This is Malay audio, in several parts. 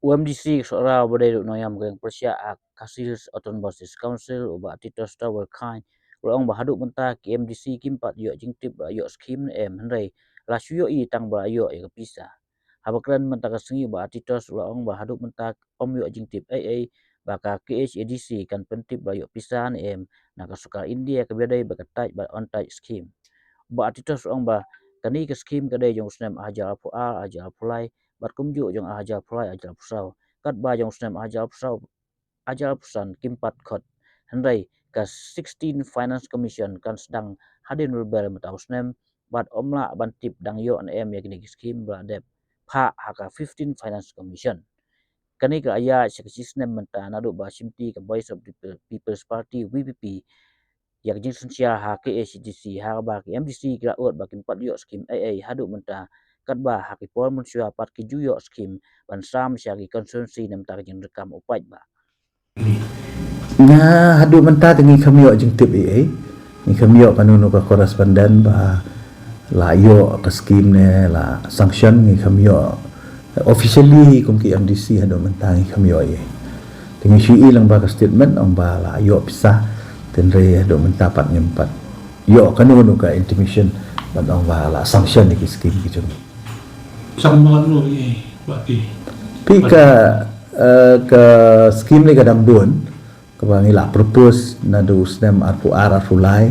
UMDC seorang bodai noyam geng Persia Kasil Autonomous Council uba titos tower kind ulang bahaduk mentah KMDC kimpat yo jingtip yo skim em hendai la suyo I tang ba yo ya pisa habakran mentah kasengi ba titos ulang bahaduk mentah om yo jingtip ai baka KHADC kan pentip ba yo pisan em nak sukar India kebedai bakatai ba on tai skim ba titos ulang ba kani ke skim kadai jong snam aja apu a aja apulai bat kumju jong aja apulai aja pusau kat ba jong snam aja pusau aja pusan kimpat kot hendai ka 16 Finance Commission kan sedang hadin rebel matau snam bat omla bantip dang yo an em ya gini skim ba dep pha haka 15 Finance Commission kani ka aya seksi snam menta nadu ba simti ka Voice of the People's Party VPP yak jing sunsia ha ke ACDC ha ba ke MDC kira ot ba kimpat yo skim ai hadu menta kat ba ha ki pol mun sia pat ki juyo skim ban sam sia ki konsumsi nam ta jing rekam upai ba na hadu menta tengi kamio jing tip ni kamio panunu ka koresponden ba la yo ka skim ne la sanction ni kamio officially kum ki MDC hadu menta ni kamio tengi shui lang ba ka statement ang ba la yo pisah tenre hadu menta pat ngempat yo kanunu ka intimation ba ang ba la sanction ni ki skim ki jung sang malu berarti pika ke skim ni kadang duan kebangi la propose nadu snem arpu arfulai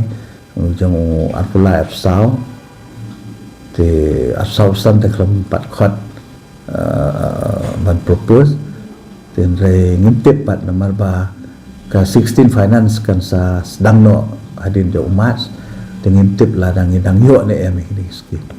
jang arfulai afsau te afsau san te kelam pat khot ban propose ten re ngintip pat nomor ba ka 16 finance kan sa sedang no hadin jo umat dengan ngintip la dang yo ne em ni skim